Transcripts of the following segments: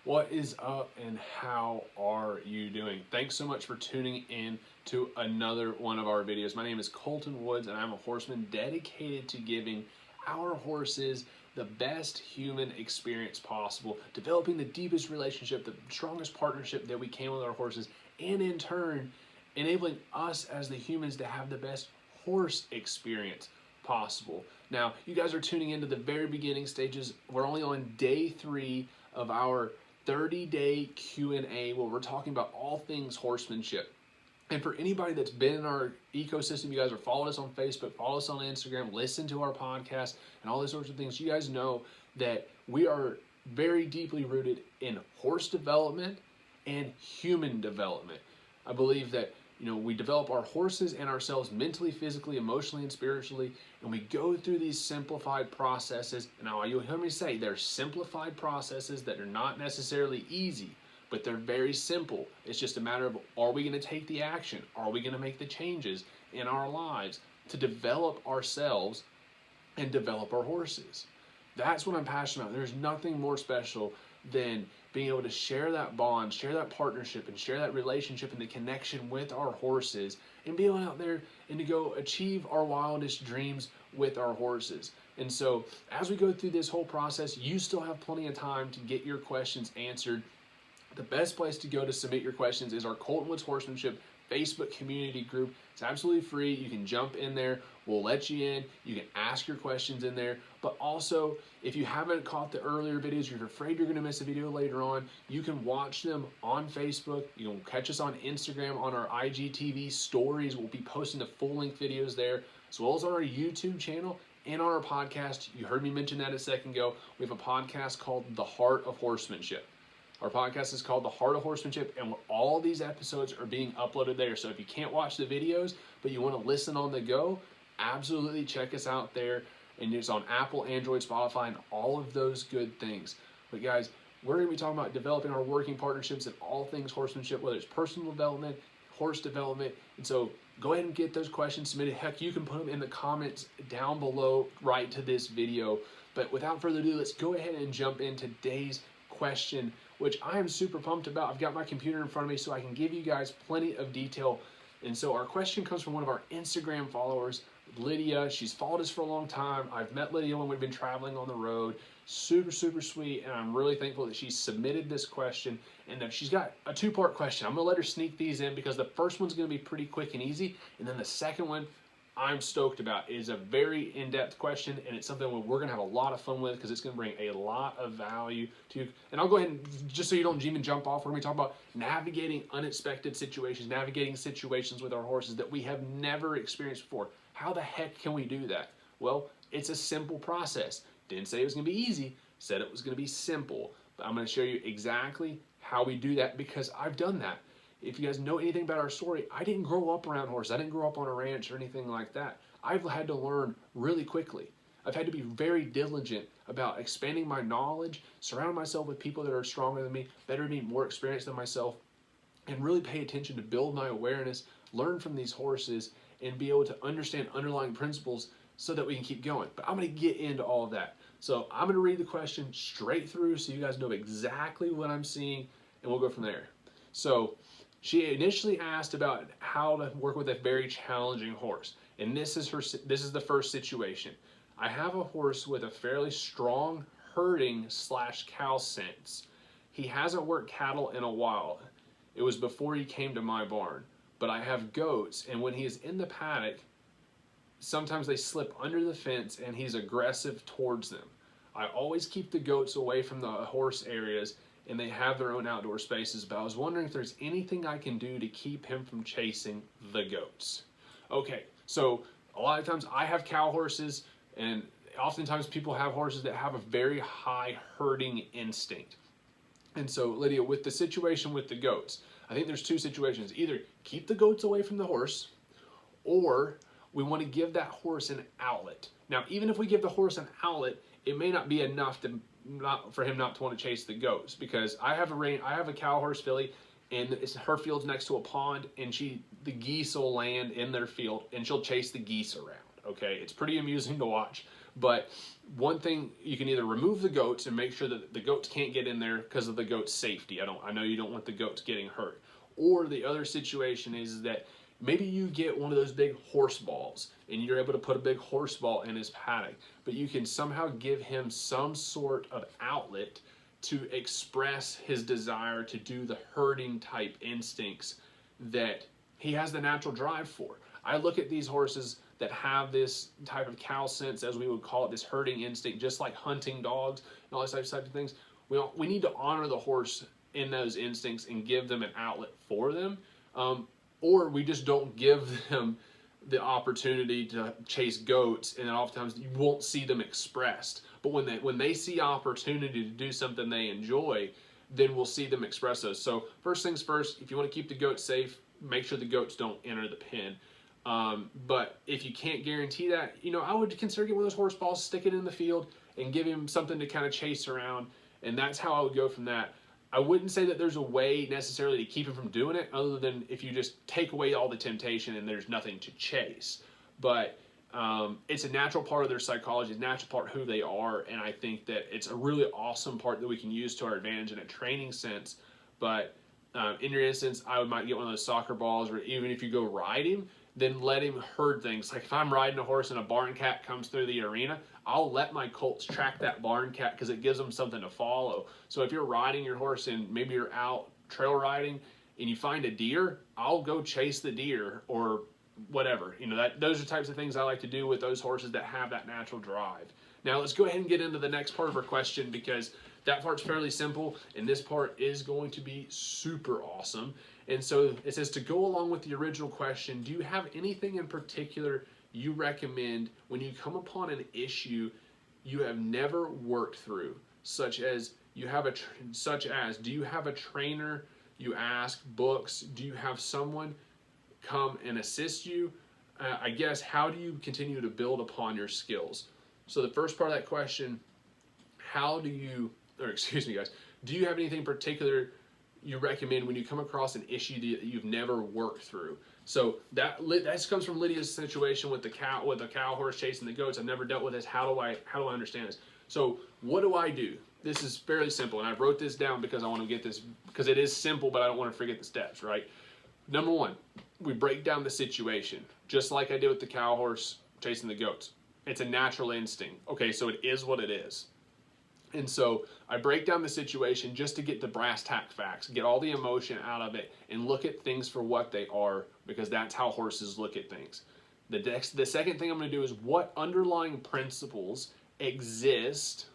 What is up and how are you doing? Thanks so much for tuning in to another one of our videos. My name is Colton Woods and I'm a horseman dedicated to giving our horses the best human experience possible, developing the deepest relationship, the strongest partnership that we can with our horses, and in turn, enabling us as the humans to have the best horse experience possible. Now, you guys are tuning into the very beginning stages. We're only on day 3 of our 30-day Q&A where we're talking about all things horsemanship. And for anybody that's been in our ecosystem, you guys are following us on Facebook, follow us on Instagram, listen to our podcast, and all those sorts of things, you guys know that we are very deeply rooted in horse development and human development. I believe that we develop our horses and ourselves mentally, physically, emotionally, and spiritually, and we go through these simplified processes. Now, you'll hear me say they're simplified processes that are not necessarily easy, but they're very simple. It's just a matter of, are we going to take the action? Are we going to make the changes in our lives to develop ourselves and develop our horses? That's what I'm passionate about. There's nothing more special than being able to share that bond, share that partnership, and share that relationship and the connection with our horses, and be able out there and to go achieve our wildest dreams with our horses. And so as we go through this whole process, you still have plenty of time to get your questions answered. The best place to go to submit your questions is our Colton Woods Horsemanship Facebook community group. It's absolutely free. You can jump in there. We'll let you in. You can ask your questions in there. But also, if you haven't caught the earlier videos, you're afraid you're going to miss a video later on, you can watch them on Facebook. You can catch us on Instagram on our IGTV stories. We'll be posting the full-length videos there, as well as on our YouTube channel and on our podcast. You heard me mention that a second ago. We have a podcast called The Heart of Horsemanship. Our podcast is called The Heart of Horsemanship, and all these episodes are being uploaded there. So if you can't watch the videos, but you want to listen on the go, absolutely check us out there. And it's on Apple, Android, Spotify, and all of those good things. But guys, we're going to be talking about developing our working partnerships in all things horsemanship, whether it's personal development, horse development. And so go ahead and get those questions submitted. Heck, you can put them in the comments down below right to this video. But without further ado, let's go ahead and jump into today's question, which I am super pumped about. I've got my computer in front of me so I can give you guys plenty of detail. And so our question comes from one of our Instagram followers, Lydia. She's followed us for a long time. I've met Lydia when we've been traveling on the road. Super, super sweet. And I'm really thankful that she submitted this question. And that she's got a 2-part question. I'm going to let her sneak these in because the first one's going to be pretty quick and easy. And then the second one, I'm stoked about. It is a very in-depth question, and it's something we're going to have a lot of fun with because it's going to bring a lot of value to you. And I'll go ahead and, just so you don't even jump off, we're going to talk about navigating unexpected situations, navigating situations with our horses that we have never experienced before. How the heck can we do that? Well, it's a simple process. Didn't say it was going to be easy, said it was going to be simple. But I'm going to show you exactly how we do that because I've done that. If you guys know anything about our story, I didn't grow up around horses. I didn't grow up on a ranch or anything like that. I've had to learn really quickly. I've had to be very diligent about expanding my knowledge, surrounding myself with people that are stronger than me, better than me, more experienced than myself, and really pay attention to build my awareness, learn from these horses, and be able to understand underlying principles so that we can keep going. But I'm going to get into all of that. So I'm going to read the question straight through so you guys know exactly what I'm seeing, and we'll go from there. So she initially asked about how to work with a very challenging horse. And this is the first situation. I have a horse with a fairly strong herding / cow sense. He hasn't worked cattle in a while. It was before he came to my barn. But I have goats, and when he is in the paddock, sometimes they slip under the fence and he's aggressive towards them. I always keep the goats away from the horse areas, and they have their own outdoor spaces, but I was wondering if there's anything I can do to keep him from chasing the goats. Okay, so a lot of times I have cow horses, and oftentimes people have horses that have a very high herding instinct. And so, Lydia, with the situation with the goats, I think there's 2 situations. Either keep the goats away from the horse, or we want to give that horse an outlet. Now, even if we give the horse an outlet, it may not be enough for him not to want to chase the goats, because I have a cow horse filly, and her field's next to a pond, and the geese will land in their field, and she'll chase the geese around. Okay, it's pretty amusing to watch. But one thing, you can either remove the goats and make sure that the goats can't get in there because of the goat's safety. I know you don't want the goats getting hurt. Or the other situation is that maybe you get one of those big horse balls and you're able to put a big horse ball in his paddock, but you can somehow give him some sort of outlet to express his desire to do the herding type instincts that he has the natural drive for. I look at these horses that have this type of cow sense, as we would call it, this herding instinct, just like hunting dogs and all these types of things. We need to honor the horse in those instincts and give them an outlet for them, or we just don't give them the opportunity to chase goats, and then oftentimes you won't see them expressed. But when they see opportunity to do something they enjoy, then we'll see them express those. So first things first, if you want to keep the goats safe, make sure the goats don't enter the pen. But if you can't guarantee that, I would consider getting one of those horse balls, stick it in the field, and give him something to kind of chase around, and that's how I would go from that. I wouldn't say that there's a way necessarily to keep him from doing it, other than if you just take away all the temptation and there's nothing to chase. But it's a natural part of their psychology, a natural part of who they are, and I think that it's a really awesome part that we can use to our advantage in a training sense. But in your instance, I might get one of those soccer balls, or even if you go riding, then let him herd things. Like if I'm riding a horse and a barn cat comes through the arena, I'll let my colts track that barn cat because it gives them something to follow. So if you're riding your horse and maybe you're out trail riding and you find a deer, I'll go chase the deer or whatever. Those are types of things I like to do with those horses that have that natural drive. Now let's go ahead and get into the next part of our question, because that part's fairly simple and this part is going to be super awesome. And so it says, to go along with the original question, do you have anything in particular you recommend when you come upon an issue you have never worked through, such as do you have a trainer you ask, books, do you have someone come and assist you? I guess, how do you continue to build upon your skills? So the first part of that question, do you have anything particular you recommend when you come across an issue that you've never worked through? So that comes from Lydia's situation with the cow horse chasing the goats. I've never dealt with this. How do I understand this? So what do I do? This is fairly simple, and I wrote this down because I want to get this, because it is simple, but I don't want to forget the steps, right? Number one, we break down the situation, just like I did with the cow horse chasing the goats. It's a natural instinct. Okay, so it is what it is. And so I break down the situation just to get the brass tack facts, get all the emotion out of it, and look at things for what they are, because that's how horses look at things. The second thing I'm going to do is, what underlying principles exist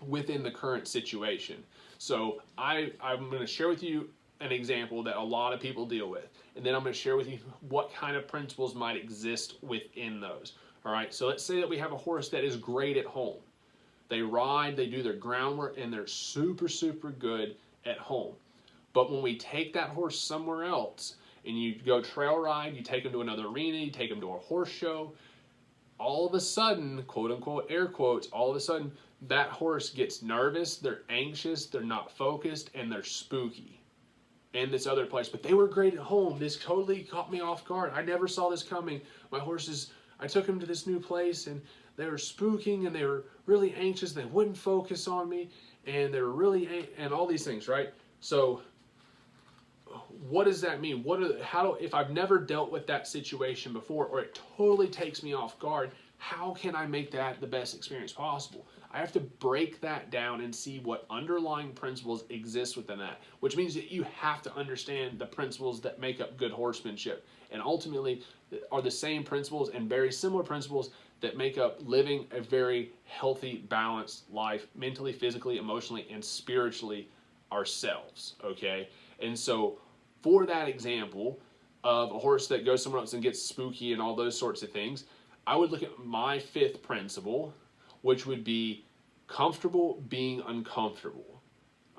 within the current situation. So I'm going to share with you an example that a lot of people deal with, and then I'm going to share with you what kind of principles might exist within those. All right, so let's say that we have a horse that is great at home. They ride, they do their groundwork, and they're super, super good at home. But when we take that horse somewhere else, and you go trail ride, you take them to another arena, you take them to a horse show, all of a sudden, quote unquote, air quotes, all of a sudden, that horse gets nervous, they're anxious, they're not focused, and they're spooky. And this other place, but they were great at home. This totally caught me off guard. I never saw this coming. I took him to this new place, and they were spooking, and they were really anxious. They wouldn't focus on me, and they were and all these things, right? So what does that mean? If I've never dealt with that situation before, or it totally takes me off guard, how can I make that the best experience possible? I have to break that down and see what underlying principles exist within that, which means that you have to understand the principles that make up good horsemanship, and ultimately are the same principles and very similar principles that make up living a very healthy, balanced life, mentally, physically, emotionally, and spiritually ourselves, okay? And so for that example of a horse that goes somewhere else and gets spooky and all those sorts of things, I would look at my fifth principle, which would be comfortable being uncomfortable,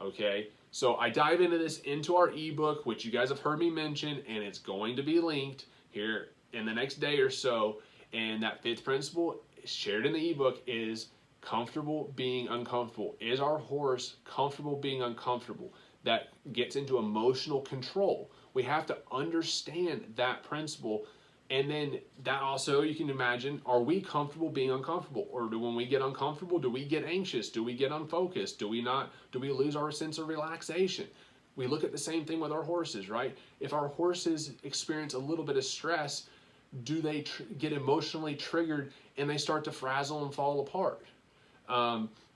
okay? So I dive into our ebook, which you guys have heard me mention, and it's going to be linked here in the next day or so. And that fifth principle shared in the ebook is comfortable being uncomfortable. Is our horse comfortable being uncomfortable? That gets into emotional control. We have to understand that principle And then that also, you can imagine, are we comfortable being uncomfortable? Or when we get uncomfortable, do we get anxious? Do we get unfocused? Do we lose our sense of relaxation? We look at the same thing with our horses, right? If our horses experience a little bit of stress, do they get emotionally triggered and they start to frazzle and fall apart?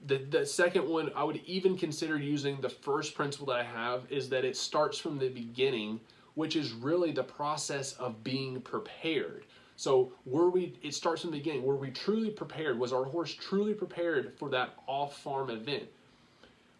The second one, I would even consider using the first principle that I have, is that it starts from the beginning, which is really the process of being prepared. So it starts from the beginning. Were we truly prepared? Was our horse truly prepared for that off-farm event?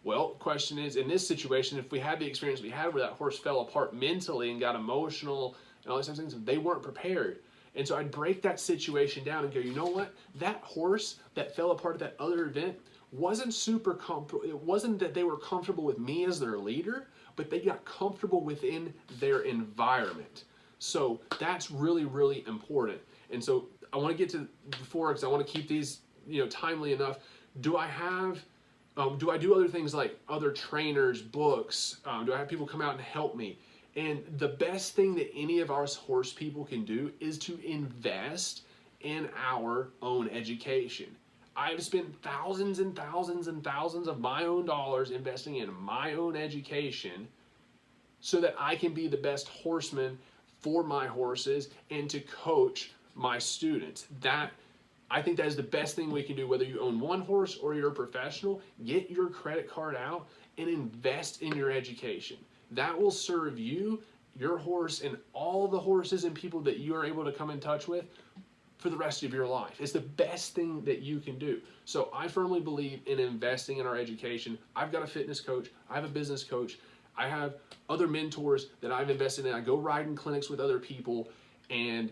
Well, the question is, in this situation, if we had the experience we had where that horse fell apart mentally and got emotional and all these types of things, they weren't prepared. And so I'd break that situation down and go, you know what? That horse that fell apart at that other event wasn't super comfortable. It wasn't that they were comfortable with me as their leader, but they got comfortable within their environment. So that's really, really important. And so I want to get to before, because I want to keep these, timely enough. Do I do other things like other trainers, books? Do I have people come out and help me? And the best thing that any of us horse people can do is to invest in our own education. I've spent thousands and thousands and thousands of my own dollars investing in my own education so that I can be the best horseman for my horses and to coach my students. I think that is the best thing we can do, whether you own one horse or you're a professional. Get your credit card out and invest in your education. That will serve you, your horse, and all the horses and people that you are able to come in touch with for the rest of your life. It's the best thing that you can do. So I firmly believe in investing in our education. I've got a fitness coach. I have a business coach. I have other mentors that I've invested in. I go ride in clinics with other people, and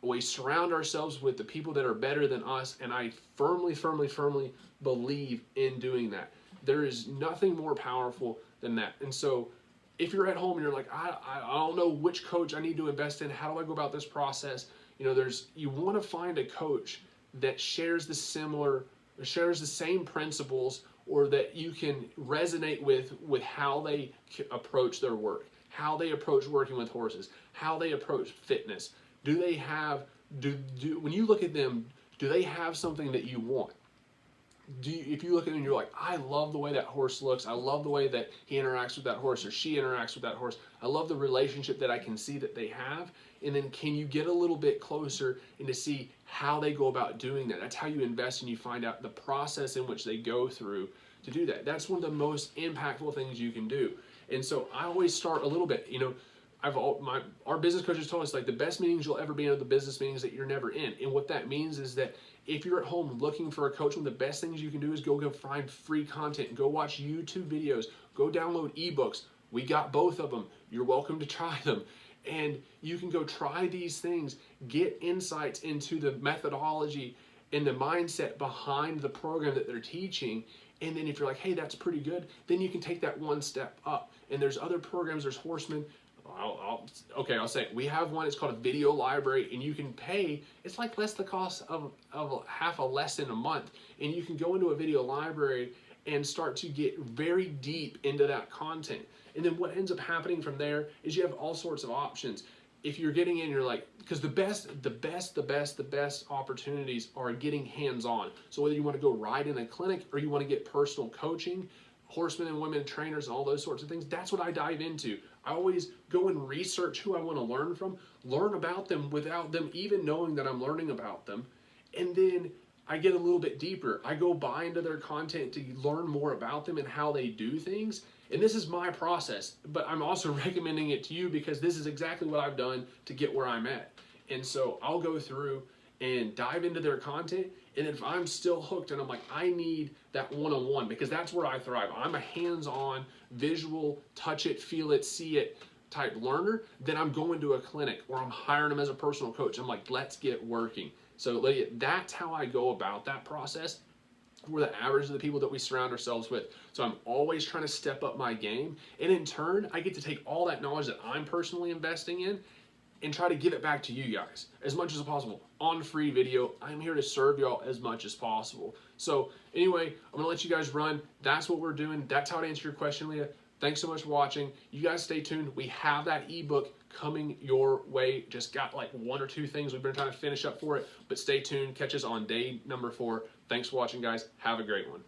we surround ourselves with the people that are better than us, and I firmly, firmly, firmly believe in doing that. There is nothing more powerful than that. And so if you're at home and you're like, I don't know which coach I need to invest in, how do I go about this process? You want to find a coach that shares the same principles, or that you can resonate with how they approach their work, how they approach working with horses, how they approach fitness. Do they have, when you look at them, do they have something that you want? If you look at them and you're like, I love the way that horse looks, I love the way that he interacts with that horse or she interacts with that horse, I love the relationship that I can see that they have, and then can you get a little bit closer and to see how they go about doing that? That's how you invest, and you find out the process in which they go through to do that. That's one of the most impactful things you can do. And so I always start a little bit, our business coaches told us, like, the best meetings you'll ever be in are the business meetings that you're never in. And what that means is that if you're at home looking for a coach, one of the best things you can do is go find free content, go watch YouTube videos, go download ebooks. We got both of them. You're welcome to try them. And you can go try these things, get insights into the methodology and the mindset behind the program that they're teaching. And then if you're like, hey, that's pretty good, then you can take that one step up. And there's other programs, there's Horseman. I'll say it. We have one, it's called a video library, and you can pay, it's like less the cost of half a lesson a month, and you can go into a video library and start to get very deep into that content. And then what ends up happening from there is you have all sorts of options. If you're getting in, you're like, because the best opportunities are getting hands-on. So whether you want to go ride in a clinic or you want to get personal coaching, horsemen and women trainers, and all those sorts of things, that's what I dive into. I always go and research who I want to learn from, learn about them without them even knowing that I'm learning about them. And then I get a little bit deeper. I go buy into their content to learn more about them and how they do things. And this is my process, but I'm also recommending it to you because this is exactly what I've done to get where I'm at. And so I'll go through and dive into their content. And if I'm still hooked and I'm like, I need that one-on-one, because that's where I thrive. I'm a hands-on, visual, touch it, feel it, see it type learner. Then I'm going to a clinic or I'm hiring them as a personal coach. I'm like, let's get working. So Lydia, that's how I go about that process. We're the average of the people that we surround ourselves with. So I'm always trying to step up my game. And in turn, I get to take all that knowledge that I'm personally investing in and try to give it back to you guys as much as possible on free video. I'm here to serve y'all as much as possible. So anyway, I'm gonna let you guys run. That's what we're doing. That's how to answer your question, Leah. Thanks so much for watching. You guys stay tuned. We have that ebook coming your way. Just got like 1 or 2 things we've been trying to finish up for it, but stay tuned. Catch us on day number 4. Thanks for watching, guys. Have a great one.